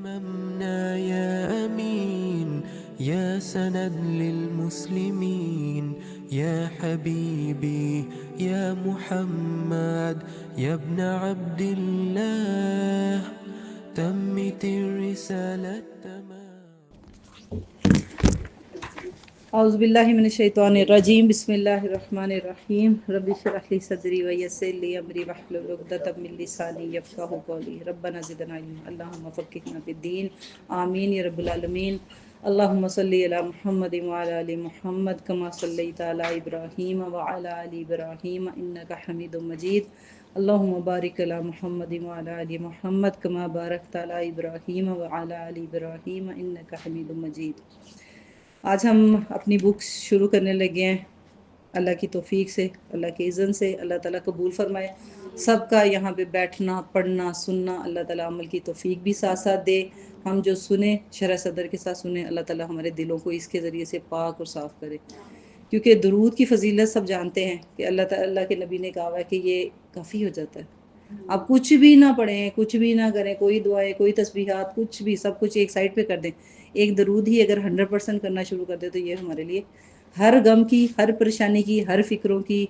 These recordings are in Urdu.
أممنا يا أمين يا سند للمسلمين يا حبيبي يا محمد يا ابن عبد الله تمت الرسالة تمام. اعوذ باللہ من الشیطان الرجیم بسم اللہ الرحمن الرحیم رب اشرح لی صدری ویسر لی امری واحلل عقدۃ من لسانی یفقہوا قولی ربنا زدنا علما اللہم فقہنا فی الدین آمین یا رب العالمین. اللہم صلی علی محمد وعلی آل محمد کما صلیت علی ابراہیم وعلی آل ابراہیم انک حمید مجید. اللہم بارک علی محمد وعلی آل محمد کما بارکت علی ابراہیم وعلی آل ابراہیم انک حمید مجید. آج ہم اپنی بک شروع کرنے لگے ہیں اللہ کی توفیق سے، اللہ کے اذن سے. اللہ تعالیٰ قبول فرمائے سب کا یہاں پہ بیٹھنا پڑھنا سننا. اللہ تعالیٰ عمل کی توفیق بھی ساتھ ساتھ دے. ہم جو سنیں شرح صدر کے ساتھ سنیں، اللہ تعالیٰ ہمارے دلوں کو اس کے ذریعے سے پاک اور صاف کرے. کیونکہ درود کی فضیلت سب جانتے ہیں کہ اللہ تعالیٰ کے نبی نے کہا ہے کہ یہ کافی ہو جاتا ہے. آپ کچھ بھی نہ پڑھیں، کچھ بھی نہ کریں، کوئی دعائیں کوئی تسبیحات کچھ بھی، سب کچھ ایک سائڈ پہ کر دیں. ایک درود ہی اگر 100% کرنا شروع کر دے تو یہ ہمارے لیے ہر غم کی، ہر پریشانی کی، ہر فکروں کی،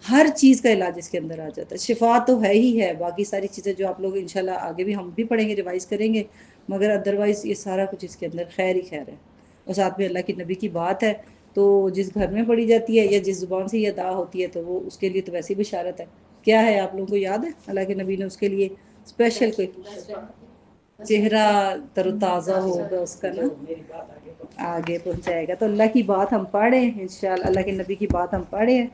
ہر چیز کا علاج اس کے اندر آ جاتا ہے. شفا تو ہے ہی ہے. باقی ساری چیزیں جو آپ لوگ انشاءاللہ آگے بھی ہم بھی پڑھیں گے، ریوائز کریں گے، مگر ادروائز یہ سارا کچھ اس کے اندر خیر ہی خیر ہے. اور ساتھ میں اللہ کے نبی کی بات ہے تو جس گھر میں پڑھی جاتی ہے یا جس زبان سے یہ ادا ہوتی ہے تو وہ اس کے لیے تو ویسی بشارت ہے. کیا ہے آپ لوگوں کو یاد ہے؟ اللہ کے نبی نے اس کے لیے اسپیشل کوئی چہرہ تر و تازہ ہوگا اس کا نا، آگے پہنچائے گا. تو اللہ کی بات ہم پڑھیں انشاءاللہ، اللہ کے نبی کی بات ہم پڑھیں.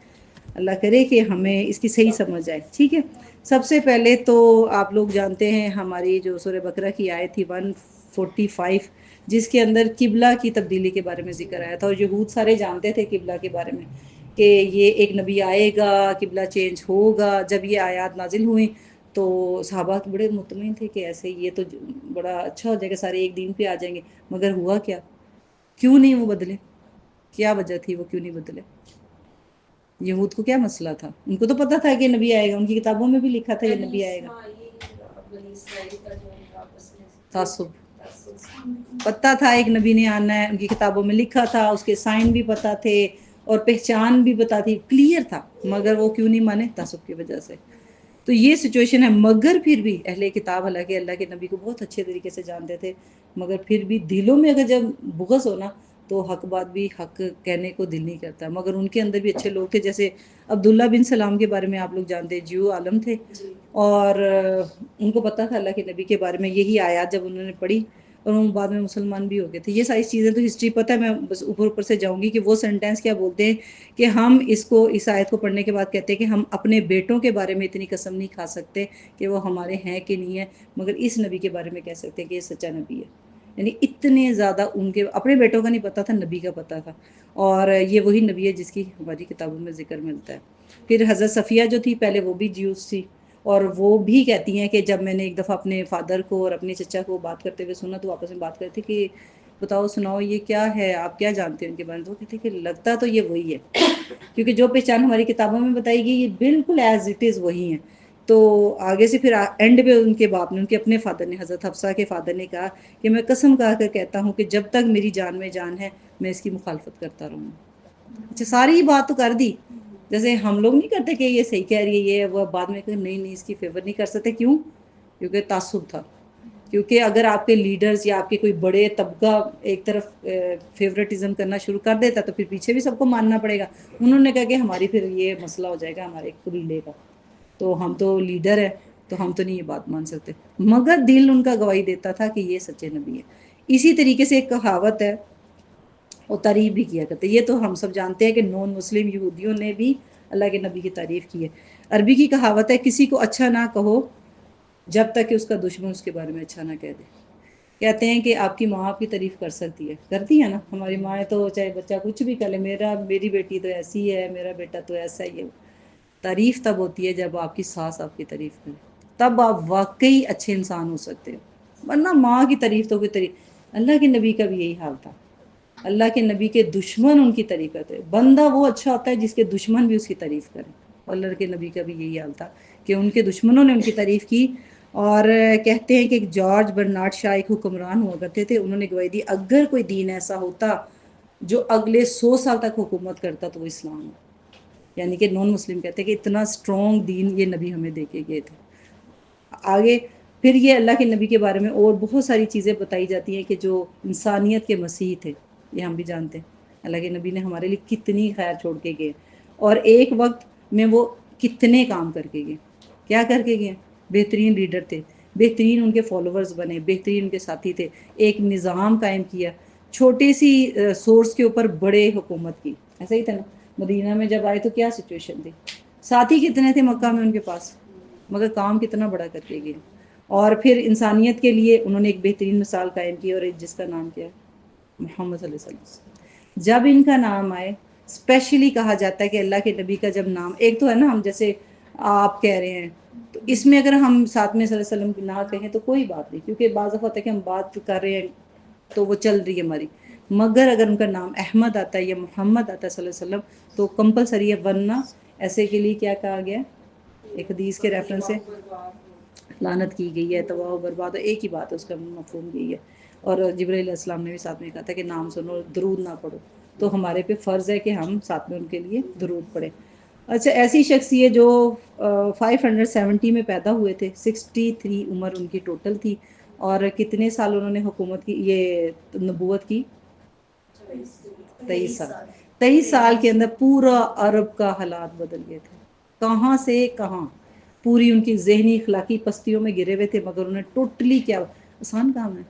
اللہ کرے کہ ہمیں اس کی صحیح سمجھ آئے. ٹھیک ہے، سب سے پہلے تو آپ لوگ جانتے ہیں ہماری جو سورہ بقرہ کی آیت تھی 145، جس کے اندر قبلہ کی تبدیلی کے بارے میں ذکر آیا تھا. اور یہود سارے جانتے تھے قبلہ کے بارے میں کہ یہ ایک نبی آئے گا، قبلہ چینج ہوگا. جب یہ آیات نازل ہوئیں تو صحابہ بڑے مطمئن تھے کہ ایسے یہ تو بڑا اچھا ہو جائے گا، سارے ایک دین پہ آ جائیں گے. مگر ہوا کیا؟ کیوں نہیں وہ بدلے؟ کیا وجہ تھی وہ کیوں نہیں بدلے؟ یہود کو کیا مسئلہ تھا؟ ان کو تو پتہ تھا کہ نبی آئے گا، ان کی کتابوں میں بھی لکھا تھا یہ نبی آئے گا. تعصب، پتہ تھا ایک نبی نے آنا ہے، ان کی کتابوں میں لکھا تھا، اس کے سائن بھی پتہ تھے اور پہچان بھی پتہ تھی، کلیئر تھا. مگر وہ کیوں نہیں مانے؟ تعصب کی وجہ سے. تو یہ سچویشن ہے. مگر پھر بھی اہل کتاب حالانکہ اللہ کے نبی کو بہت اچھے طریقے سے جانتے تھے، مگر پھر بھی دلوں میں اگر جب بغض ہونا تو حق بات بھی حق کہنے کو دل نہیں کرتا. مگر ان کے اندر بھی اچھے لوگ تھے، جیسے عبداللہ بن سلام کے بارے میں آپ لوگ جانتے ہیں، جیو عالم تھے اور ان کو پتہ تھا اللہ کے نبی کے بارے میں. یہی آیات جب انہوں نے پڑھی اور وہ بعد میں مسلمان بھی ہو گئے تھے. یہ ساری چیزیں تو ہسٹری پتہ ہے، میں بس اوپر سے جاؤں گی کہ وہ سینٹینس کیا بولتے ہیں کہ ہم اس آیت کو پڑھنے کے بعد کہتے ہیں کہ ہم اپنے بیٹوں کے بارے میں اتنی قسم نہیں کھا سکتے کہ وہ ہمارے ہیں کہ نہیں ہیں، مگر اس نبی کے بارے میں کہہ سکتے ہیں کہ یہ سچا نبی ہے. یعنی اتنے زیادہ ان کے اپنے بیٹوں کا نہیں پتہ تھا، نبی کا پتہ تھا. اور یہ وہی نبی ہے جس کی ہماری کتابوں میں ذکر ملتا ہے. پھر حضرت صفیہ جو تھی پہلے وہ بھی جیوز تھی، اور وہ بھی کہتی ہیں کہ جب میں نے ایک دفعہ اپنے فادر کو اور اپنے چچا کو بات کرتے ہوئے سنا تو آپس میں بات کرتے کہ بتاؤ سناؤ یہ کیا ہے، آپ کیا جانتے ہیں ان کے بارے میں؟ تو وہ کہتے کہ لگتا تو یہ وہی ہے، کیونکہ جو پہچان ہماری کتابوں میں بتائی گئی یہ بالکل ایز اٹ از وہی ہیں. تو آگے سے پھر اینڈ پہ ان کے باپ نے، ان کے اپنے فادر نے، حضرت حفصہ کے فادر نے کہا کہ میں قسم کھا کر کہتا ہوں کہ جب تک میری جان میں جان ہے میں اس کی مخالفت کرتا رہوں. اچھا، ساری بات تو کر دی، جیسے ہم لوگ نہیں کرتے کہ یہ صحیح کہہ رہی ہے، یہ وہ بعد میں کہ نہیں اس کی فیور نہیں کر سکتے. کیوں؟ کیونکہ تعصب تھا. کیونکہ اگر آپ کے لیڈرز یا آپ کے کوئی بڑے طبقہ ایک طرف فیورٹزم کرنا شروع کر دیتا تو پھر پیچھے بھی سب کو ماننا پڑے گا. انہوں نے کہا کہ ہماری پھر یہ مسئلہ ہو جائے گا ہمارے قبیلے کا، تو ہم تو لیڈر ہیں تو ہم تو نہیں یہ بات مان سکتے. مگر دل ان کا گواہی دیتا تھا کہ یہ سچے نبی ہے. اسی طریقے سے ایک کہاوت ہے، اور تعریف بھی کیا کرتے. یہ تو ہم سب جانتے ہیں کہ نون مسلم یہودیوں نے بھی اللہ کے نبی کی تعریف کی ہے. عربی کی کہاوت ہے، کسی کو اچھا نہ کہو جب تک کہ اس کا دشمن اس کے بارے میں اچھا نہ کہہ دے. کہتے ہیں کہ آپ کی ماں آپ کی تعریف کر سکتی ہے، کرتی ہے نا. ہماری ماں تو چاہے بچہ کچھ بھی کر لے، میری بیٹی تو ایسی ہے، میرا بیٹا تو ایسا ہی ہے. تعریف تب ہوتی ہے جب آپ کی ساس آپ کی تعریف کرے، تب آپ واقعی اچھے انسان ہو سکتے ہو. ورنہ ماں کی تعریف تو کوئی تعریف. اللہ کے نبی کا بھی یہی حال تھا. اللہ کے نبی کے دشمن ان کی تعریف کرتے. بندہ وہ اچھا ہوتا ہے جس کے دشمن بھی اس کی تعریف کریں. اللہ کے نبی کا بھی یہی حال تھا کہ ان کے دشمنوں نے ان کی تعریف کی اور کہتے ہیں کہ ایک جارج برنارڈ شاہ ایک حکمران ہوا کرتے تھے، انہوں نے گواہی دی اگر کوئی دین ایسا ہوتا جو اگلے 100 سال تک حکومت کرتا تو وہ اسلام ہے. یعنی کہ نان مسلم کہتے ہیں کہ اتنا اسٹرانگ دین یہ نبی ہمیں دے کے گئے تھے. آگے پھر یہ اللہ کے نبی کے بارے میں اور بہت ساری چیزیں بتائی جاتی ہیں کہ جو انسانیت کے مسیح تھے، یہ ہم بھی جانتے ہیں. اللہ کے نبی نے ہمارے لیے کتنی خیر چھوڑ کے گئے، اور ایک وقت میں وہ کتنے کام کر کے گئے. کیا کر کے گئے؟ بہترین لیڈر تھے، بہترین ان کے فالوورز بنے، بہترین ان کے ساتھی تھے، ایک نظام قائم کیا، چھوٹی سی سورس کے اوپر بڑے حکومت کی. ایسا ہی تھا نا، مدینہ میں جب آئے تو کیا سچویشن تھی، ساتھی کتنے تھے مکہ میں ان کے پاس، مگر کام کتنا بڑا کر کے گئے. اور پھر انسانیت کے لیے انہوں نے ایک بہترین مثال قائم کی، اور جس کا نام کیا ہے؟ محمد صلی اللہ علیہ وسلم. جب ان کا نام آئے اسپیشلی کہا جاتا ہے کہ اللہ کے نبی کا جب نام، ایک تو ہے نا ہم جیسے آپ کہہ رہے ہیں، تو اس میں اگر ہم ساتھ میں صلی اللہ علیہ وسلم کی نہ کہیں تو کوئی بات نہیں، کیونکہ بعض دفعہ ہوتا ہے کہ ہم بات کر رہے ہیں تو وہ چل رہی ہے ہماری. مگر اگر ان کا نام احمد آتا ہے یا محمد آتا ہے صلی اللہ علیہ وسلم تو کمپلسری ہے، ورنہ ایسے کے لیے کیا کہا گیا؟ ایک حدیث کے ریفرنس سے لعنت کی گئی ہے، تباہ و برباد، ایک ہی بات ہے، اس کا مفہوم یہی ہے. اور جبرائیل علیہ السلام نے بھی ساتھ میں کہا تھا کہ نام سنو درود نہ پڑھو، تو ہمارے پہ فرض ہے کہ ہم ساتھ میں ان کے لیے درود پڑھیں. اچھا، ایسی شخصیت جو 570 میں پیدا ہوئے تھے، 63 عمر ان کی ٹوٹل تھی، اور کتنے سال انہوں نے حکومت کی، یہ نبوت کی؟ 23 سال. 23 سال کے اندر پورا عرب کا حالات بدل گئے تھے، کہاں سے کہاں. پوری ان کی ذہنی اخلاقی پستیوں میں گرے ہوئے تھے، مگر انہیں ٹوٹلی کیا، آسان کام ہے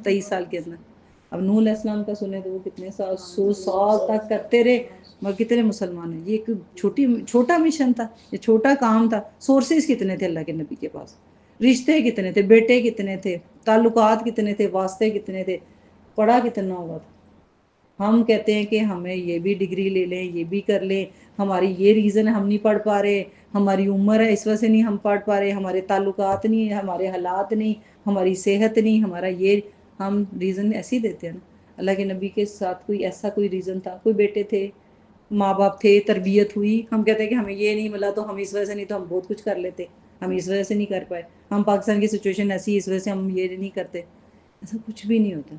23 سال کے اندر. اب نوح علیہ السلام کا سنیں تو وہ کتنے سال، 100 سال تک کرتے رہے، مگر کتنے مسلمان ہیں. یہ ایک چھوٹا مشن تھا، یہ چھوٹا کام تھا. سورسز کتنے تھے اللہ کے نبی کے پاس، رشتے کتنے تھے، بیٹے کتنے تھے، تعلقات کتنے تھے، واسطے کتنے تھے، پڑھا کتنا ہوا تھا. ہم کہتے ہیں کہ ہمیں یہ بھی ڈگری لے لیں، یہ بھی کر لیں، ہماری یہ ریزن ہے ہم نہیں پڑھ پا رہے، ہماری عمر ہے اس وجہ سے نہیں ہم پڑھ پا رہے، ہمارے تعلقات نہیں، ہمارے حالات نہیں، ہماری صحت نہیں، ہمارا یہ، ہم ریزن ایسے ہی دیتے ہیں نا. اللہ کے نبی کے ساتھ کوئی ایسا کوئی ریزن تھا؟ کوئی بیٹے تھے، ماں باپ تھے، تربیت ہوئی، ہم کہتے ہیں کہ ہمیں یہ نہیں ملا تو ہم اس وجہ سے نہیں، تو ہم بہت کچھ کر لیتے، ہم اس وجہ سے نہیں کر پائے، ہم پاکستان کی سچویشن ایسی اس وجہ سے ہم یہ نہیں کرتے. ایسا کچھ بھی نہیں ہوتا.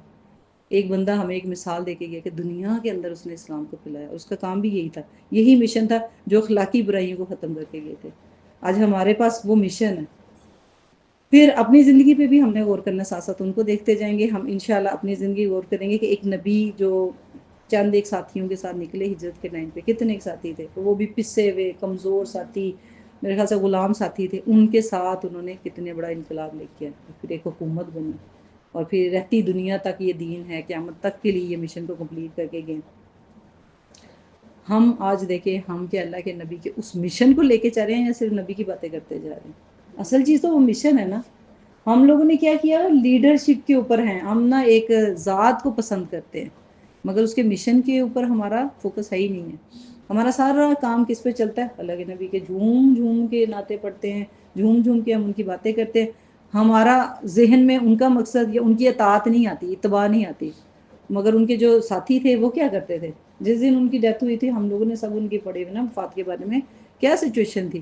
ایک بندہ ہمیں ایک مثال دے کے گیا کہ دنیا کے اندر اس نے اسلام کو پھیلایا، اس کا کام بھی یہی تھا، یہی مشن تھا جو اخلاقی برائیوں کو ختم کر کے گئے تھے. آج ہمارے پاس وہ مشن ہے. پھر اپنی زندگی پہ بھی ہم نے غور کرنا، ساتھ ساتھ ان کو دیکھتے جائیں گے. ہم انشاءاللہ اپنی زندگی غور کریں گے کہ ایک نبی جو چند ایک ساتھیوں کے ساتھ نکلے ہجرت کے ٹائم پہ، کتنے ایک ساتھی تھے، وہ بھی پسے ہوئے کمزور ساتھی، میرے خیال سے غلام ساتھی تھے، ان کے ساتھ انہوں نے کتنے بڑا انقلاب لے کے آیا، پھر ایک حکومت بنی، اور پھر رہتی دنیا تک یہ دین ہے، قیامت تک کے لیے یہ مشن کو کمپلیٹ کر کے گئے. ہم آج دیکھیں ہم کہ اللہ کے نبی کے اس مشن کو لے کے چل رہے ہیں یا صرف نبی کی باتیں کرتے جا رہے ہیں؟ اصل چیز تو وہ مشن ہے نا. ہم لوگوں نے کیا کیا، لیڈرشپ کے اوپر ہیں ہم، نا ایک ذات کو پسند کرتے ہیں، مگر اس کے مشن کے اوپر ہمارا فوکس ہے ہی نہیں ہے. ہمارا سارا کام کس پہ چلتا ہے؟ اللہ کے نبی کے جھوم جھوم کے نعتیں پڑھتے ہیں، جھوم جھوم کے ہم ان کی باتیں کرتے ہیں. ہمارا ذہن میں ان کا مقصد یا ان کی اطاعت نہیں آتی، اتباع نہیں آتی. مگر ان کے جو ساتھی تھے وہ کیا کرتے تھے؟ جس دن ان کی ڈیتھ ہوئی تھی ہم لوگوں نے سب ان کی پڑھے ہوئے نا وفات کے بارے میں، کیا سچویشن تھی.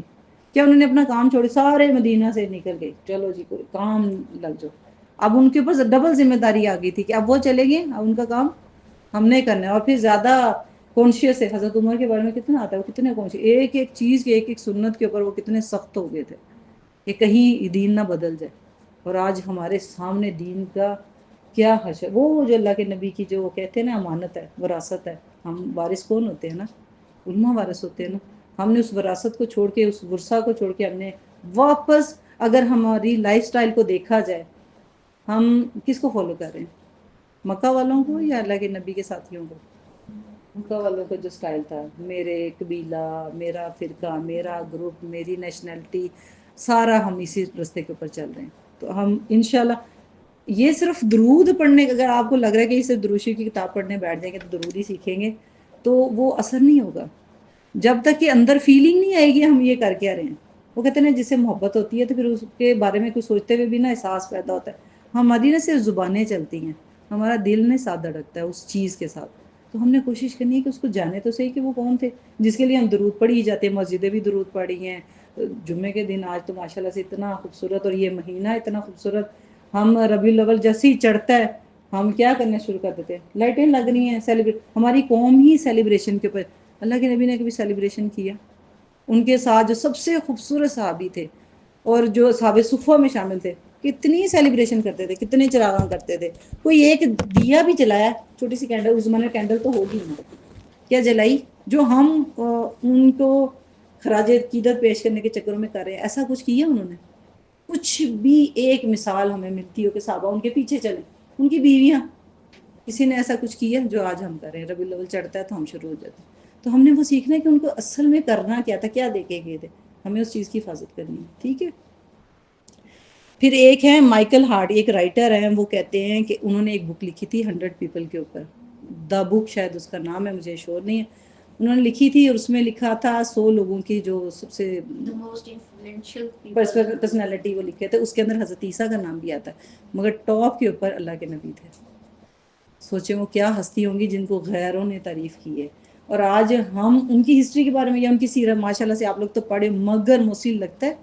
کیا انہوں نے اپنا کام چھوڑے، سارے مدینہ سے نکل گئے، چلو جی کوئی کام لگ جاؤ. اب ان کے اوپر ڈبل ذمہ داری آ گئی تھی کہ اب وہ چلے گئے، اب ان کا کام ہم نے کرنا ہے. اور پھر زیادہ کانشیس ہے. حضرت عمر کے بارے میں کتنا آتا ہے، وہ کتنے کانشیس، ایک ایک چیز کے، ایک ایک سنت کے اوپر وہ کتنے سخت ہو گئے تھے کہ کہیں دین نہ بدل جائے. اور آج ہمارے سامنے دین کا کیا حشر، وہ جو اللہ کے نبی کی جو کہتے ہیں نا امانت ہے، وراثت ہے. ہم وارث کون ہوتے ہیں نا؟ علماء وارث ہوتے ہیں نا. ہم نے اس وراثت کو چھوڑ کے، اس ورثہ کو چھوڑ کے، ہم نے واپس، اگر ہماری لائف سٹائل کو دیکھا جائے، ہم کس کو فالو کر رہے ہیں؟ مکہ والوں کو یا اللہ کے نبی کے ساتھیوں کو؟ مکہ والوں کا جو سٹائل تھا، میرے قبیلہ، میرا فرقہ، میرا گروپ، میری نیشنلٹی، سارا ہم اسی رستے کے اوپر چل رہے ہیں. تو ہم انشاءاللہ یہ صرف درود پڑھنے کا، اگر آپ کو لگ رہا ہے کہ اسے دروشی کی کتاب پڑھنے بیٹھ جائیں گے تو درود ہی سیکھیں گے، تو وہ اثر نہیں ہوگا جب تک کہ اندر فیلنگ نہیں آئے گی ہم یہ کر کے آ رہے ہیں. وہ کہتے ہیں نا جس سے محبت ہوتی ہے تو پھر اس کے بارے میں کچھ سوچتے ہوئے بھی نا احساس پیدا ہوتا ہے. ہماری نا صرف زبانیں چلتی ہیں، ہمارا دل نہیں ساتھ دھڑکتا ہے اس چیز کے ساتھ. تو ہم نے کوشش کرنی ہے کہ اس کو جانے تو صحیح کہ وہ کون تھے جس کے لیے ہم درود پڑھی ہی جاتے ہیں. مسجدیں بھی درود پڑھی ہیں، جمعے کے دن آج تو ماشاءاللہ سے اتنا خوبصورت، اور یہ مہینہ اتنا خوبصورت، ہم ربیع الاول جیسے ہی چڑھتا ہے ہم کیا کرنا شروع کر دیتے ہیں، لائٹیں لگ رہی ہیں، سیلیبریٹ، ہماری قوم ہی سیلیبریشن کے اوپر. اللہ کے نبی نے کبھی سیلیبریشن کیا؟ ان کے ساتھ جو سب سے خوبصورت صحابی تھے اور جو صحابہ صفوہ میں شامل تھے، کتنی سیلیبریشن کرتے تھے، کتنے چراغاں کرتے تھے. کوئی ایک دیا بھی جلایا، چھوٹی سی کینڈل، اس زمانے کینڈل تو ہوگی نا، کیا جلائی؟ جو ہم ان کو خراج عقیدت پیش کرنے کے چکروں میں کر رہے ہیں، ایسا کچھ کیا انہوں نے؟ کچھ بھی ایک مثال ہمیں ملتی ہو کہ صحابہ ان کے پیچھے چلیں، ان کی بیویاں، کسی نے ایسا کچھ کیا جو آج ہم کر رہے ہیں؟ ربیع الاول چڑھتا ہے تو ہم شروع ہو جاتے ہیں. تو ہم نے وہ سیکھنا ہے کہ ان کو اصل میں کرنا کیا تھا، کیا دیکھے گئے تھے، ہمیں اس چیز کی حفاظت کرنی ہے. ٹھیک ہے. پھر ایک ہے مائیکل ہارٹ، ایک رائٹر ہیں، وہ کہتے ہیں کہ انہوں نے ایک بک لکھی تھی 100 پیپل کے اوپر، دا بک شاید اس کا نام ہے، مجھے شور نہیں ہے. انہوں نے لکھی تھی اور اس میں لکھا تھا 100 لوگوں کی جو سب سے پرسنالٹی وہ لکھے تھے. اس کے اندر حضرت عیسیٰ کا نام بھی آتا ہے، مگر ٹاپ کے اوپر اللہ کے نبی تھے. سوچیں وہ کیا ہستی ہوں گی جن کو غیروں نے تعریف کی ہے. اور آج ہم ان کی ہسٹری کے بارے میں یا ان کی سیرت ماشاءاللہ سے آپ لوگ تو پڑھے، مگر مجھے لگتا ہے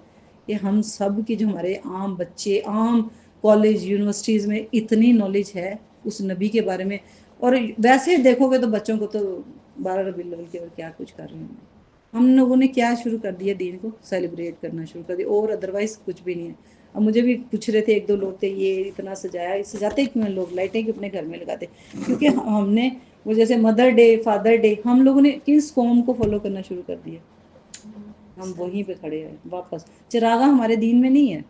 کہ ہم سب کی جو ہمارے عام بچے، عام کالج یونیورسٹیز میں اتنی نالج ہے اس نبی کے بارے میں. اور ویسے دیکھو گے تو بچوں کو تو 12 ربیع الاول کے اور کیا کچھ کر رہے ہیں. ہم لوگوں نے کیا شروع کر دیا، دین کو سیلیبریٹ کرنا شروع کر دیا، اور ادروائز کچھ بھی نہیں ہے. اب مجھے بھی پوچھ رہے تھے ایک دو لوگ تھے، یہ اتنا سجایا، سجاتے کیوں ہیں لوگ لائٹیں کیوں اپنے گھر میں لگاتے؟ کیونکہ ہم نے وہ جیسے مدر ڈے، فادر ڈے، ہم لوگوں نے کس قوم کو فالو کرنا شروع کر دیا؟ ہم وہیں پہ کھڑے ہیں واپس. چراغاں ہمارے دین میں نہیں ہے.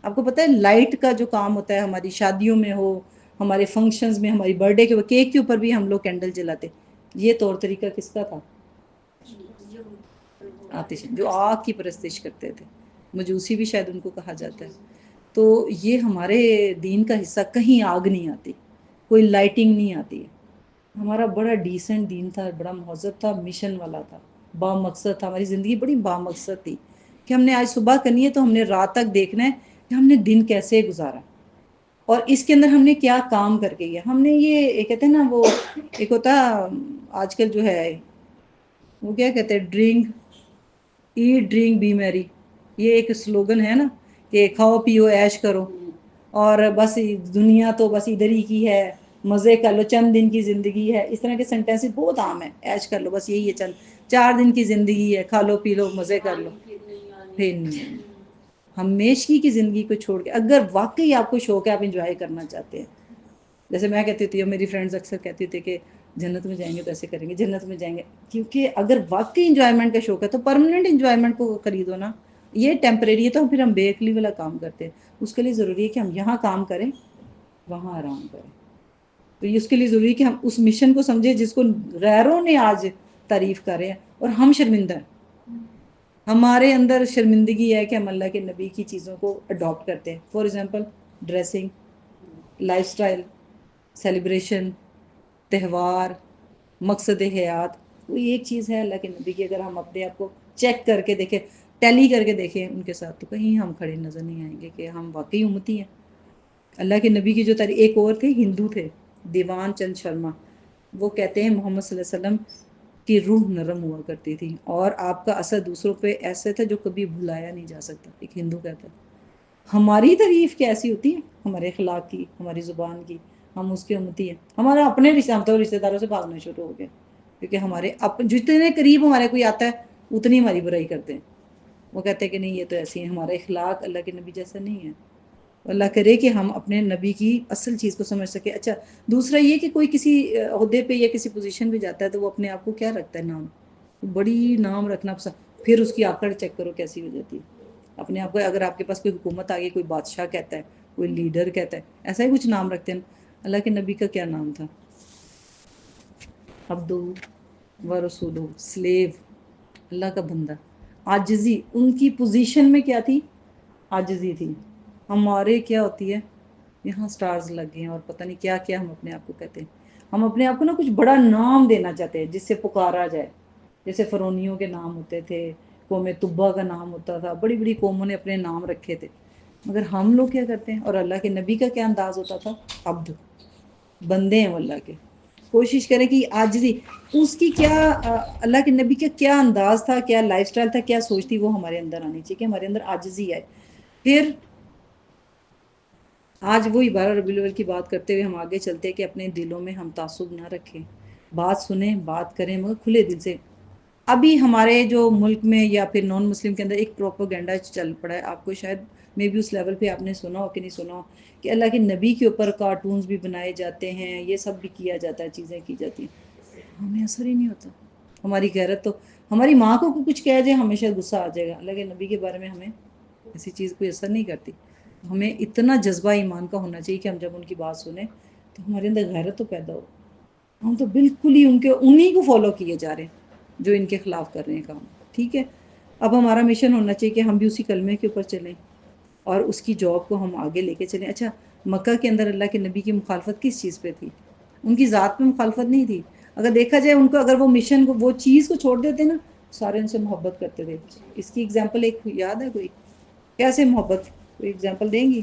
آپ کو پتہ ہے لائٹ کا جو کام ہوتا ہے ہماری شادیوں میں ہو، ہمارے فنکشنز میں، ہماری برتھ ڈے کے کیک کے اوپر بھی ہم لوگ کینڈل جلاتے. یہ طور طریقہ کس کا تھا؟ آتش، جو آگ کی پرستش کرتے تھے. مجوسی بھی شاید ان کو کہا جاتا ہے. تو یہ ہمارے دین کا حصہ، کہیں آگ نہیں آتی، کوئی لائٹنگ نہیں آتی. ہمارا بڑا ڈیسنٹ دین تھا، بڑا مہذب تھا، مشن والا تھا، با مقصد تھا. ہماری زندگی بڑی با مقصد تھی کہ ہم نے آج صبح کرنی ہے تو ہم نے رات تک دیکھنا ہے کہ ہم نے دن کیسے گزارا اور اس کے اندر ہم نے کیا کام کر کے کیا. ہم نے یہ کہتے ہیں نا، وہ ایک ہوتا آج کل جو ہے وہ کیا کہتے ہیں، ڈرنک ایٹ ڈرنک بی میری، یہ ایک سلوگن ہے نا کہ کھاؤ پیو عیش کرو، اور بس دنیا تو بس ادھر ہی کی ہے، مزے کر لو، چند دن کی زندگی ہے. اس طرح کے سینٹینس بہت عام ہے، عیش کر لو، بس یہی ہے، چند 4 دن کی زندگی ہے، کھا لو پی لو مزے کر لو. پھر نہیں، ہمیشگی کی زندگی کو چھوڑ کے اگر واقعی آپ کو شوق ہے، آپ انجوائے کرنا چاہتے ہیں. جیسے میں کہتی تھی اور میری فرینڈز اکثر کہتی تھے کہ جنت میں جائیں گے تو ایسے کریں گے، جنت میں جائیں گے. کیونکہ اگر واقعی انجوائمنٹ کا شوق ہے تو پرماننٹ انجوائمنٹ کو خریدو نا. یہ ٹیمپریری ہے تو پھر ہم بے عقلی والا کام کرتے ہیں. اس کے لیے ضروری ہے کہ ہم یہاں کام کریں، وہاں آرام کریں. تو اس کے لیے ضروری ہے کہ ہم اس مشن کو سمجھیں جس کو غیروں نے آج تعریف کر رہے ہیں اور ہم شرمندہ ہیں. ہمارے اندر شرمندگی ہے کہ ہم اللہ کے نبی کی چیزوں کو اڈاپٹ کرتے ہیں. For example dressing, life style, celebration, تہوار، مقصد حیات. کوئی ایک چیز ہے اللہ کے نبی کی، اگر ہم اپنے آپ کو چیک کر کے دیکھیں، ٹیلی کر کے دیکھیں ان کے ساتھ، تو کہیں ہم کھڑے نظر نہیں آئیں گے کہ ہم واقعی امتی ہیں. اللہ کے نبی کی جو تاریخ، ایک اور تھے ہندو تھے، دیوان چند شرما، وہ کہتے ہیں محمد صلی اللہ علیہ وسلم کی روح نرم ہوا کرتی تھی اور آپ کا اثر دوسروں پہ ایسے تھا جو کبھی بھلایا نہیں جا سکتا. ایک ہندو کہتا ہے. ہماری تعریف کیسی ہوتی ہے، ہمارے اخلاق کی، ہماری زبان کی، ہم اس کے امتی ہیں. ہمارا اپنے رشتہ داروں سے بھاگنا شروع ہو گیا کیونکہ ہمارے جتنے قریب ہمارے کوئی آتا ہے اتنی ہماری برائی کرتے ہیں. وہ کہتے ہیں کہ نہیں یہ تو ایسی ہے. ہمارا اخلاق اللہ کے نبی جیسا نہیں ہے. اللہ کرے کہ ہم اپنے نبی کی اصل چیز کو سمجھ سکیں. اچھا، دوسرا یہ کہ کوئی کسی عہدے پہ یا کسی پوزیشن پہ جاتا ہے تو وہ اپنے آپ کو کیا رکھتا ہے، نام، بڑی نام رکھنا پسند. پھر اس کی آکڑ چیک کرو کیسی ہو جاتی ہے. اپنے آپ کو، اگر آپ کے پاس کوئی حکومت آ گئی، کوئی بادشاہ کہتا ہے، کوئی لیڈر کہتا ہے، ایسا ہی کچھ نام رکھتے ہیں. اللہ کے نبی کا کیا نام تھا؟ عبدو و رسولو، سلیو، اللہ کا بندہ. عاجزی ان کی پوزیشن میں کیا تھی؟ عاجزی تھی. ہمارے کیا ہوتی ہے، یہاں سٹارز لگ گئے ہیں اور پتہ نہیں کیا کیا ہم اپنے آپ کو کہتے ہیں. ہم اپنے آپ کو نا کچھ بڑا نام دینا چاہتے ہیں جس سے پکارا جائے. جیسے فرعونیوں کے نام ہوتے تھے، قوم طبا کا نام ہوتا تھا، بڑی بڑی قوموں نے اپنے نام رکھے تھے. مگر ہم لوگ کیا کرتے ہیں؟ اور اللہ کے نبی کا کیا انداز ہوتا تھا؟ عبد، بندے ہیں وہ اللہ کے. کوشش کریں کہ عاجزی اس کی کیا اللہ کے نبی کا کیا انداز تھا، کیا لائف سٹائل تھا، کیا سوچ تھی، وہ ہمارے اندر آنی چاہیے کہ ہمارے اندر عاجزی آئے. پھر آج وہی 12 ربیع الاول کی بات کرتے ہوئے ہم آگے چلتے ہیں کہ اپنے دلوں میں ہم تعصب نہ رکھیں، بات سنیں، بات کریں مگر کھلے دل سے. ابھی ہمارے جو ملک میں یا پھر نان مسلم کے اندر ایک پروپیگنڈا چل پڑا ہے، آپ کو شاید میں بھی اس لیول پہ آپ نے سنا ہو کہ نہیں سنا ہو، کہ اللہ کے نبی کے اوپر کارٹونز بھی بنائے جاتے ہیں، یہ سب بھی کیا جاتا ہے، چیزیں کی جاتی ہیں. ہمیں اثر ہی نہیں ہوتا. ہماری غیرت تو ہماری ماں کو کچھ کہہ جائے ہمیشہ غصہ آ جائے گا، اللہ کے نبی کے بارے میں ہمیں ایسی چیز کوئی اثر نہیں کرتی. ہمیں اتنا جذبہ ایمان کا ہونا چاہیے کہ ہم جب ان کی بات سنیں تو ہمارے اندر غیرت تو پیدا ہو. ہم تو بالکل ہی انہی کو فالو کیے جا رہے ہیں جو ان کے خلاف کر رہے ہیں کام. ٹھیک ہے، اب ہمارا مشن ہونا چاہیے کہ ہم بھی اسی کلمے کے اوپر چلیں اور اس کی جاب کو ہم آگے لے کے چلیں. اچھا، مکہ کے اندر اللہ کے نبی کی مخالفت کس چیز پہ تھی؟ ان کی ذات پہ مخالفت نہیں تھی. اگر دیکھا جائے ان کو، اگر وہ مشن کو، وہ چیز کو چھوڑ دیتے نا، سارے ان سے محبت کرتے تھے. اس کی اگزامپل ایک یاد ہے کوئی؟ کیسے محبت؟ کوئی اگزامپل دیں گی؟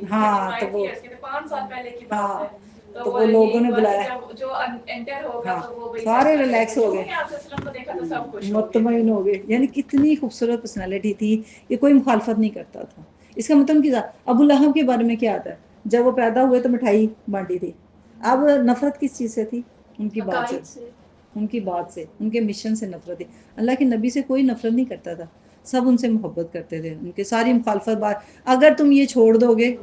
ہاں تو وہ 5 سال پہلے کی بات ہاں ہے. تو وہ لوگوں نے بلایا، جو انٹر ہوگا ہاں تو وہ سارے ریلیکس ہو گئے، کو دیکھا تو سب خوش ہو گئے. مطمئن ہو گئے. یعنی کتنی خوبصورت پرسنالٹی تھی کہ کوئی مخالفت نہیں کرتا تھا. اس کا مطلب کہ ابو لہب کے بارے میں کیا آتا ہے؟ جب وہ پیدا ہوئے تو مٹھائی بانٹی تھی. اب نفرت کس چیز سے تھی؟ ان کی بات سے، ان کی بات سے، ان کے مشن سے نفرت تھی. اللہ کے نبی سے کوئی نفرت نہیں کرتا تھا، سب ان سے محبت کرتے تھے. ان کے ساری مخالفت بات، اگر تم یہ چھوڑ دو گے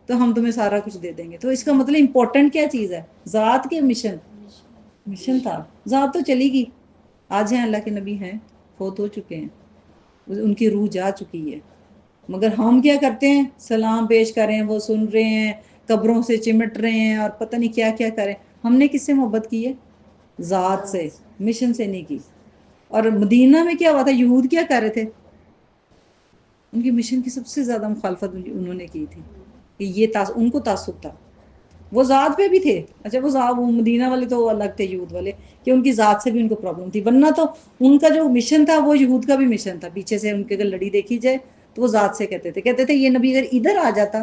تو ہم تمہیں سارا کچھ دے دیں گے. تو اس کا مطلب امپورٹنٹ کیا چیز ہے؟ ذات کے مشن تھا. ذات تو چلی گئی، آج ہیں اللہ کے نبی ہیں، فوت ہو چکے ہیں، ان کی روح جا چکی ہے. مگر ہم کیا کرتے ہیں؟ سلام پیش کریں، وہ سن رہے ہیں، قبروں سے چمٹ رہے ہیں اور پتہ نہیں کیا کیا کریں. ہم نے کس سے محبت کی ہے؟ ذات سے، مشن سے نہیں کی. اور مدینہ میں کیا ہوا تھا؟ یہود کیا کر رہے تھے؟ ان کی مشن کی سب سے زیادہ مخالفت انہوں نے کی تھی کہ یہ ان کو تعصب تھا. وہ ذات پہ بھی تھے. اچھا، وہ مدینہ والے تو الگ تھے، یہود والے، کہ ان کی ذات سے بھی ان کو پرابلم تھی. ورنہ تو ان کا جو مشن تھا وہ یہود کا بھی مشن تھا. پیچھے سے ان کے اگر لڑی دیکھی جائے تو وہ ذات سے کہتے تھے یہ نبی اگر ادھر آ جاتا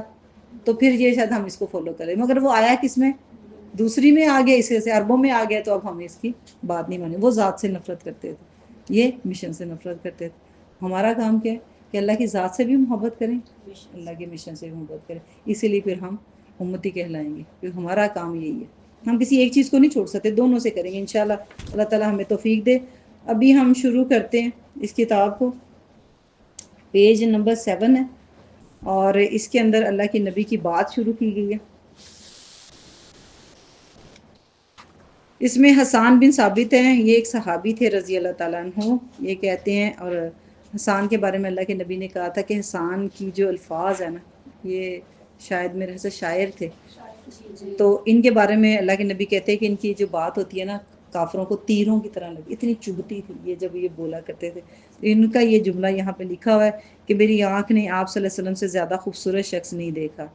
تو پھر یہ شاید ہم اس کو فالو کریں. مگر وہ آیا کس میں؟ دوسری میں آ گیا، اس سے عربوں میں آ گیا، تو اب ہم اس کی بات نہیں مانیں. وہ ذات سے نفرت کرتے تھے، یہ مشن سے نفرت کرتے تھے. ہمارا کام کیا ہے؟ کہ اللہ کی ذات سے بھی محبت کریں، اللہ کے مشن سے بھی محبت کریں. اسی لیے پھر ہم امتی کہلائیں گے، کیونکہ ہمارا کام یہی ہے. ہم کسی ایک چیز کو نہیں چھوڑ سکتے، دونوں سے کریں گے انشاءاللہ. اللہ تعالیٰ ہمیں توفیق دے. ابھی ہم شروع کرتے ہیں اس کتاب کو. پیج نمبر 7 ہے اور اس کے اندر اللہ کے نبی کی بات شروع کی گئی ہے. اس میں حسان بن ثابت ہیں، یہ ایک صحابی تھے رضی اللہ تعالیٰ عنہ. یہ کہتے ہیں، اور حسان کے بارے میں اللہ کے نبی نے کہا تھا کہ حسان کی جو الفاظ ہیں نا، یہ شاید میرے سے شاعر تھے. تو ان کے بارے میں اللہ کے نبی کہتے ہیں کہ ان کی جو بات ہوتی ہے نا، کافروں کو تیروں کی طرح لگی، اتنی چبھتی تھی یہ جب یہ بولا کرتے تھے. ان کا یہ جملہ یہاں پہ لکھا ہوا ہے کہ میری آنکھ نے آپ صلی اللہ علیہ وسلم سے زیادہ خوبصورت شخص نہیں دیکھا،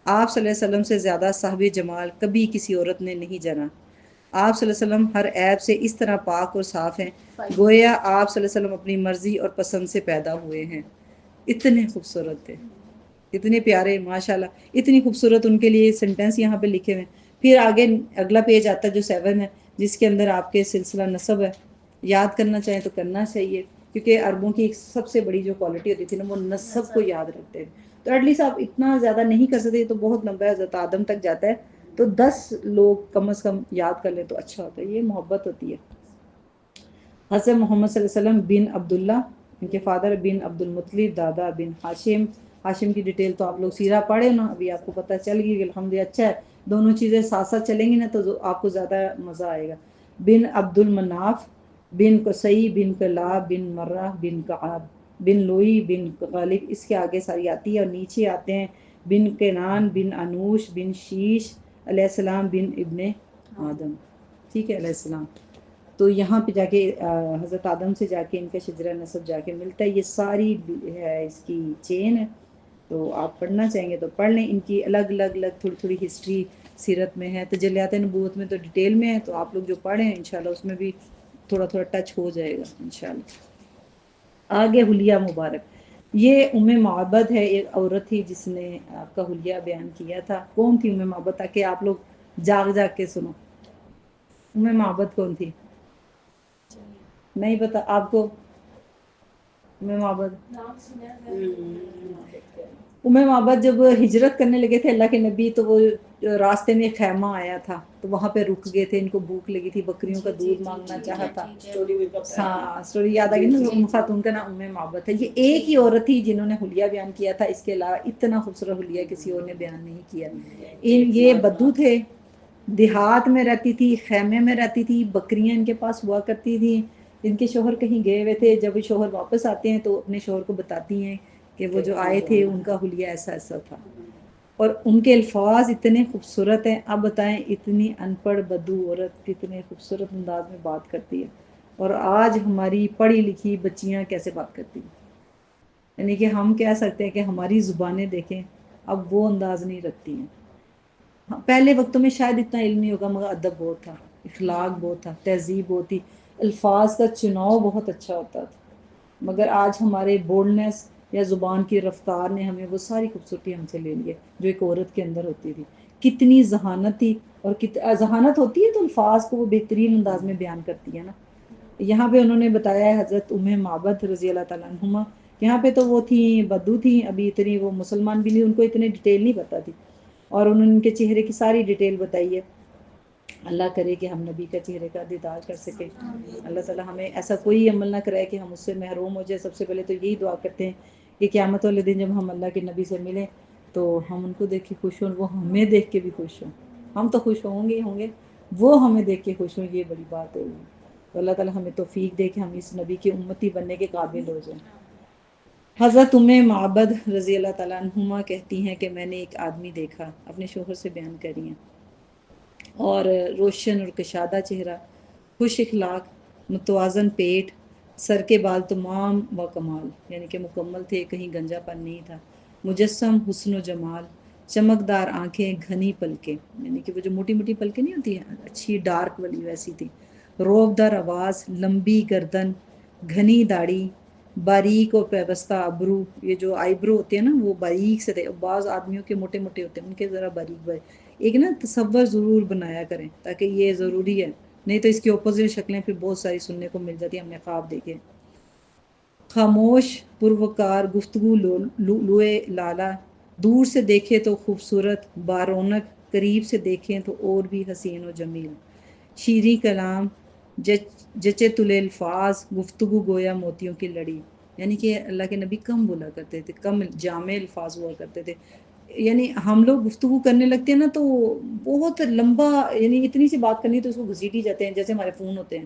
آپ صلی اللہ علیہ وسلم سے زیادہ صاحب جمال کبھی کسی عورت نے نہیں جنا. آپ صلی اللہ علیہ وسلم ہر عیب سے اس طرح پاک اور صاف ہیں گویا آپ صلی اللہ علیہ وسلم اپنی مرضی اور پسند سے پیدا ہوئے ہیں. اتنے خوبصورت تھے، اتنے پیارے، ماشاءاللہ. اتنی خوبصورت ان کے لیے سینٹینس یہاں پہ لکھے ہوئے ہیں. پھر آگے اگلا پیج آتا ہے جو 7 ہے، جس کے اندر آپ کے سلسلہ نسب ہے. یاد کرنا چاہیں تو کرنا چاہیے، کیونکہ عربوں کی ایک سب سے بڑی جو کوالٹی ہوتی تھی نا، وہ نسب کو یاد رکھتے ہیں. تو ایٹ لیسٹ آپ اتنا زیادہ نہیں کر سکتے، تو بہت لمبا ہے، حضرت آدم تک جاتا ہے. تو 10 لوگ کم از کم یاد کر لیں تو اچھا ہوتا ہے، یہ محبت ہوتی ہے. حضرت محمد صلی اللہ علیہ وسلم بن عبداللہ، ان کے فادر بن عبد المطلب، دادا بن ہاشم. ہاشم کی ڈیٹیل تو آپ لوگ سیرہ پڑھے نا، ابھی آپ کو پتہ چل گئی کہ الحمدللہ. اچھا ہے، دونوں چیزیں ساتھ ساتھ چلیں گی نا تو آپ کو زیادہ مزہ آئے گا. بن عبد المناف بن قصی بن کلاب بن مرہ بن کعب بن لوئی بن غالب. اس کے آگے ساری آتی ہے اور نیچے آتے ہیں بن کینان بن انوش بن شیش علیہ السلام بن ابن آدم. ٹھیک ہے، علیہ السلام. تو یہاں پہ جا کے حضرت آدم سے جا کے ان کا شجرہ نسب جا کے ملتا ہے. یہ ساری ہے اس کی چین ہے. تو آپ پڑھنا چاہیں گے تو پڑھ لیں. ان کی الگ الگ تھوڑی تھوڑی ہسٹری سیرت میں ہے. تجلیات نبوت میں تو ڈیٹیل میں ہے، تو آپ لوگ جو پڑھیں انشاءاللہ اس میں بھی تھوڑا تھوڑا ٹچ ہو جائے گا انشاءاللہ. آگے حلیہ مبارک. یہ معبد ہے، ایک عورت تھی جس نے آپ کا حلیہ بیان کیا تھا. کون تھی معبد؟ تاکہ آپ لوگ جاگ جاگ کے سنو. معبد کون تھی؟ نہیں پتا آپ کو؟ معبد نام سنا معبد جب ہجرت کرنے لگے تھے اللہ کے نبی، تو وہ راستے میں خیمہ آیا تھا، تو وہاں پہ رک گئے تھے. ان کو بھوک لگی تھی، بکریوں کا دودھ مانگنا چاہا تھا. ہاں سٹوری یاد آ گئی نا. خاتون کا نام معبد ہے. یہ ایک ہی عورت تھی جنہوں نے حلیہ بیان کیا تھا. اس کے علاوہ اتنا خوبصورت حلیہ کسی اور نے بیان نہیں کیا. یہ بدو تھے، دیہات میں رہتی تھی، خیمے میں رہتی تھی، بکریاں ان کے پاس ہوا کرتی تھی. ان کے شوہر کہیں گئے ہوئے تھے، جب شوہر واپس آتے ہیں تو اپنے شوہر کو بتاتی ہیں کہ وہ جو آئے تھے ان کا حلیہ ایسا ایسا تھا. اور ان کے الفاظ اتنے خوبصورت ہیں. اب بتائیں اتنی ان پڑھ بدو عورت کتنے خوبصورت انداز میں بات کرتی ہے، اور آج ہماری پڑھی لکھی بچیاں کیسے بات کرتی ہیں. یعنی کہ ہم کہہ سکتے ہیں کہ ہماری زبانیں دیکھیں اب وہ انداز نہیں رکھتی ہیں. پہلے وقتوں میں شاید اتنا علم نہیں ہوگا، مگر ادب بہت تھا، اخلاق بہت تھا، تہذیب بہت تھی، الفاظ کا چناؤ بہت اچھا ہوتا تھا. مگر آج ہمارے بولڈنس یا زبان کی رفتار نے ہمیں وہ ساری خوبصورتی ہم سے لے لی ہے جو ایک عورت کے اندر ہوتی تھی. کتنی ذہانت تھی، اور ذہانت ہوتی ہے تو الفاظ کو وہ بہترین انداز میں بیان کرتی ہے نا. یہاں پہ انہوں نے بتایا ہے حضرت معبد رضی اللہ تعالیٰ عنہما. یہاں پہ تو وہ تھیں بدو تھیں، ابھی اتنی وہ مسلمان بھی نہیں، ان کو اتنے ڈیٹیل نہیں پتا تھی. اور انہوں نے ان کے چہرے کی ساری ڈیٹیل بتائی ہے. اللہ کرے کہ ہم نبی کا چہرے کا دیدار کر سکیں. اللہ تعالیٰ ہمیں ایسا کوئی عمل نہ کرائے کہ ہم اس سے محروم ہو جائے. سب سے پہلے تو یہی دعا کرتے ہیں کہ قیامت والے دن جب ہم اللہ کے نبی سے ملیں تو ہم ان کو دیکھ کے خوش ہوں، وہ ہمیں دیکھ کے بھی خوش ہوں. ہم تو خوش ہوں گے، وہ ہمیں دیکھ کے خوش ہوں. یہ بڑی بات ہوگی. تو اللہ تعالیٰ ہمیں توفیق دے کہ ہم اس نبی کی امتی بننے کے قابل ہو جائیں. حضرت معبد رضی اللہ تعالیٰ عنہما کہتی ہیں کہ میں نے ایک آدمی دیکھا، اپنے شوہر سے بیان کری ہیں، اور روشن اور کشادہ چہرہ، خوش اخلاق، متوازن پیٹ، سر کے بال تمام و کمال، یعنی کہ مکمل تھے، کہیں گنجا پن نہیں تھا. مجسم حسن و جمال، چمکدار آنکھیں، گھنی پلکیں، یعنی کہ وہ جو موٹی موٹی پلکیں نہیں ہوتی ہیں، اچھی ڈارک والی ویسی تھی. روب دار آواز، لمبی گردن، گھنی داڑھی، باریک اور پیوستہ ابرو. یہ جو آئی برو ہوتے ہیں نا وہ باریک سے، بعض آدمیوں کے موٹے موٹے ہوتے ہیں، ان کے ذرا باریک باریک. ایک نا تصور ضرور بنایا کریں، تاکہ یہ ضروری ہے، نہیں تو اس کی اپوزٹ شکلیں پھر بہت ساری سننے کو مل جاتی ہیں. ہم نے خواب دیکھے. خاموش پروکار گفتگو، لوئے لالا، دور سے دیکھے تو خوبصورت بارونق، قریب سے دیکھیں تو اور بھی حسین و جمیل. شیریں کلام، جچے تلے الفاظ، گفتگو گویا موتیوں کی لڑی. یعنی کہ اللہ کے نبی کم بولا کرتے تھے، کم جامع الفاظ ہوا کرتے تھے. یعنی ہم لوگ گفتگو کرنے لگتے ہیں نا تو بہت لمبا، یعنی اتنی سی بات کرنی تو اس کو گھسیٹ ہی جاتے ہیں، جیسے ہمارے فون ہوتے ہیں.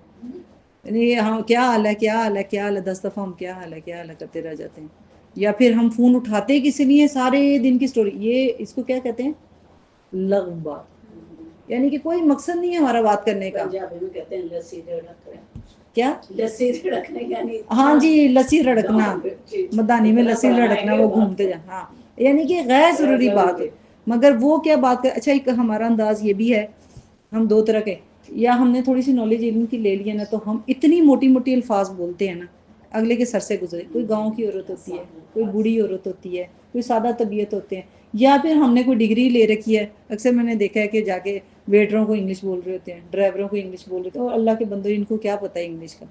یعنی ہاں کیا حال ہے، کیا حال ہے، کیا حال ہے، 10 دفعہ ہم کیا حال ہے کیا حال ہے کرتے رہ جاتے ہیں. یا پھر ہم فون اٹھاتے کس لیے، سارے دن کی سٹوری. یہ اس کو کیا کہتے ہیں؟ لغو بات. یعنی کہ کوئی مقصد نہیں ہے ہمارا بات کرنے کا. پنجابی میں کہتے ہیں لسی رڑکنا. کیا؟ لسی رڑکنا، یعنی ہاں جی لسی رڑکنا، مدانی میں لسی رڑکنا، وہ گھومتے جا. ہاں یعنی کہ غیر ضروری بات ہے. مگر وہ کیا بات کر. اچھا ایک ہمارا انداز یہ بھی ہے، ہم دو طرح کے، یا ہم نے تھوڑی سی نالج علم کی لے لی ہے نا، تو ہم اتنی موٹی موٹی الفاظ بولتے ہیں نا اگلے کے سر سے گزرے. کوئی گاؤں کی عورت ہوتی ہے، کوئی بوڑھی عورت ہوتی ہے، کوئی سادہ طبیعت ہوتے ہیں، یا پھر ہم نے کوئی ڈگری لے رکھی ہے. اکثر میں نے دیکھا ہے کہ جا کے ویٹروں کو انگلش بول رہے ہوتے ہیں، ڈرائیوروں کو انگلش بول رہے ہوتے ہیں. اور اللہ کے بندو ان کو کیا پتہ ہے انگلش کا.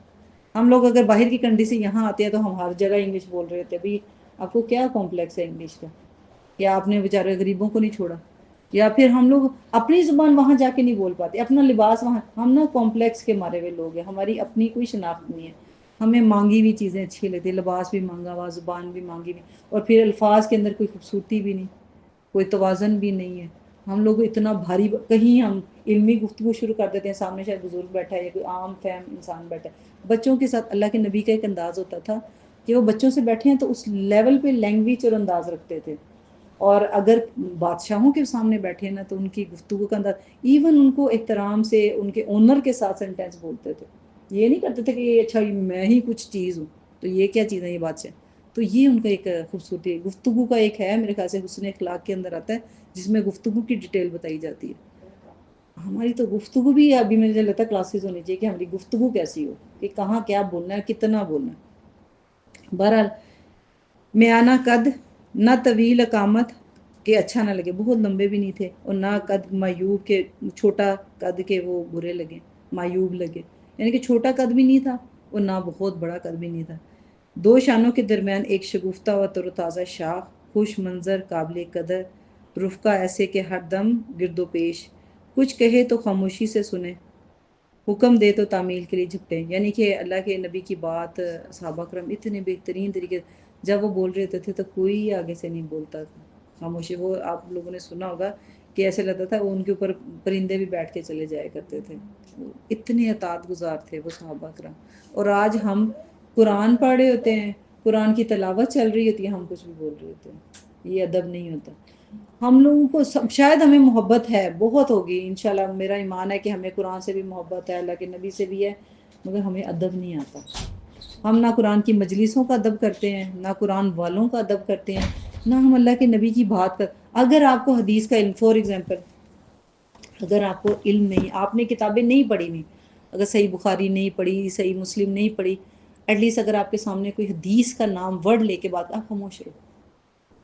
ہم لوگ اگر باہر کی کنٹری سے یہاں آتے ہیں تو ہم ہر جگہ انگلش بول رہے ہوتے ہیں. بھئی آپ کو کیا کمپلیکس ہے انگلش کا؟ یا آپ نے بیچارے غریبوں کو نہیں چھوڑا؟ یا پھر ہم لوگ اپنی زبان وہاں جا کے نہیں بول پاتے، اپنا لباس وہاں. ہم نا کمپلیکس کے مارے ہوئے لوگ ہیں، ہماری اپنی کوئی شناخت نہیں ہے. ہمیں مانگی ہوئی چیزیں اچھی لگتی ہیں، لباس بھی مانگا ہوا، زبان بھی مانگی ہوئی، اور پھر الفاظ کے اندر کوئی خوبصورتی بھی نہیں، کوئی توازن بھی نہیں ہے. ہم لوگ اتنا بھاری، کہیں ہم علمی گفتگو شروع کر دیتے ہیں، سامنے شاید بزرگ بیٹھا ہے یا کوئی عام فہم انسان بیٹھا ہے. بچوں کے ساتھ اللہ کے نبی کا ایک انداز ہوتا تھا کہ وہ بچوں سے بیٹھے ہیں تو اس لیول پہ لینگویج اور انداز رکھتے تھے. اور اگر بادشاہوں کے سامنے بیٹھے نا تو ان کی گفتگو کا انداز، ایون ان کو احترام سے ان کے اونر کے ساتھ سینٹینس بولتے تھے. یہ نہیں کرتے تھے کہ یہ اچھا میں ہی کچھ چیز ہوں تو یہ کیا چیز ہے یہ بات سے. تو یہ ان کا ایک خوبصورتی گفتگو کا ایک ہے، میرے خیال سے حسن اخلاق کے اندر آتا ہے، جس میں گفتگو کی ڈیٹیل بتائی جاتی ہے. ہماری تو گفتگو بھی ابھی مجھے لگتا ہے کلاسز ہونی چاہیے کہ ہماری گفتگو کیسی ہو، کہ کہاں کیا بولنا ہے، کتنا بولنا ہے. بہرحال میانہ قد، نہ طویل اقامت کہ اچھا نہ لگے، بہت لمبے بھی نہیں تھے، اور نہ قد معیوب کے چھوٹا قد کے وہ برے لگے، معیوب لگے، یعنی کہ چھوٹا قد بھی نہیں تھا اور نہ بہت بڑا قد بھی نہیں تھا۔ دو شانوں کے درمیان ایک شگفتہ و تر و تازہ شاخ، خوش منظر، قابل قدر، رفقہ ایسے کہ ہر دم گرد و پیش، کچھ کہے تو خاموشی سے سنے، حکم دے تو تعمیل کے لیے جھپٹے، یعنی کہ اللہ کے نبی کی بات صحابہ کرام اتنے بہترین طریقے، جب وہ بول رہے ہوتے تھے تو کوئی آگے سے نہیں بولتا تھا، خاموشی۔ وہ آپ لوگوں نے سنا ہوگا کہ ایسے لگتا تھا وہ ان کے اوپر پرندے بھی بیٹھ کے چلے جایا کرتے تھے، اتنے اطاعت گزار تھے وہ صحابہ کرام۔ اور آج ہم قرآن پڑھ رہے ہوتے ہیں، قرآن کی تلاوت چل رہی ہوتی ہے، ہم کچھ بھی بول رہے ہوتے ہیں، یہ ادب نہیں ہوتا۔ ہم لوگوں کو شاید ہمیں محبت ہے، بہت ہوگی انشاءاللہ، میرا ایمان ہے کہ ہمیں قرآن سے بھی محبت ہے، اللہ کے نبی سے بھی ہے، مگر ہمیں ادب نہیں آتا۔ ہم نہ قرآن کی مجلسوں کا ادب کرتے ہیں، نہ قرآن والوں کا ادب کرتے ہیں، نہ ہم اللہ کے نبی کی بات کر۔ اگر آپ کو حدیث کا علم، فور ایگزامپل، اگر آپ کو علم نہیں، آپ نے کتابیں نہیں پڑھی ہوئی، اگر صحیح بخاری نہیں پڑھی، صحیح مسلم نہیں پڑھی، ایٹ لیسٹ اگر آپ کے سامنے کوئی حدیث کا نام ورڈ لے کے بات، آپ خاموش رہو۔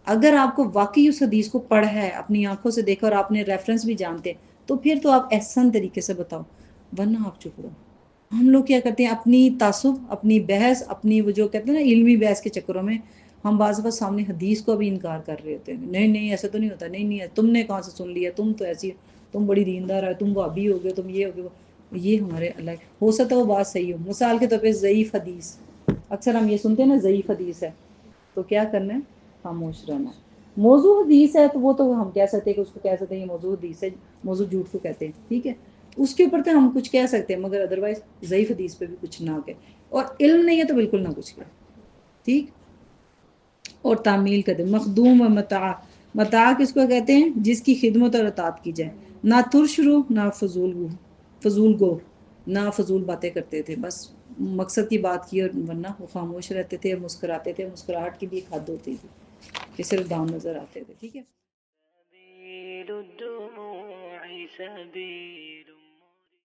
اگر آپ کو واقعی اس حدیث کو پڑھا ہے، اپنی آنکھوں سے دیکھا اور آپ نے ریفرنس بھی جانتے، تو پھر تو آپ احسن طریقے سے بتاؤ، ورنہ آپ چپ رہو۔ ہم لوگ کیا کرتے ہیں، اپنی تعصب، اپنی بحث، اپنی وہ جو کہتے ہیں نا علمی بحث کے چکروں میں ہم بعض وقت سامنے حدیث کو بھی انکار کر رہے ہوتے ہیں، نہیں نہیں ایسا تو نہیں ہوتا، نہیں نہیں تم نے کہاں سے سن لیا، تم تو ایسی، تم بڑی دیندار ہے، تم وہابی ہو گئے، تم یہ ہو گئے۔ یہ ہمارے اللہ، ہو سکتا ہے وہ بات صحیح ہو، مثال کے طور پہ ضعیف حدیث، اکثر ہم یہ سنتے ہیں نا ضعیف حدیث ہے، تو کیا کرنا ہے، خاموش رہنا ہے۔ موضوع حدیث ہے تو وہ تو ہم کہہ سکتے ہیں کہ اس کو کہہ سکتے ہیں یہ موضوع حدیث ہے، موضوع جھوٹ کو کہتے ہیں، ٹھیک ہے، اس کے اوپر تو ہم کچھ کہہ سکتے ہیں، مگر ادروائز ضعیف حدیث پہ بھی کچھ نہ کہے، اور علم نہیں ہے تو بالکل نہ کچھ کہے، ٹھیک۔ اور تعمیل کر دے، مخدوم و متاع، متاع کس کو کہتے ہیں، جس کی خدمت اور اطاعت کی جائے، نہ ترش رو، نہ فضول گو، نہ فضول باتیں کرتے تھے، بس مقصد کی بات کی، اور ورنہ وہ خاموش رہتے تھے، مسکراتے تھے، مسکراہٹ کی بھی ایک حد ہوتی تھی کہ صرف دام نظر آتے تھے، ٹھیک ہے۔ سبيل الدموع سبيل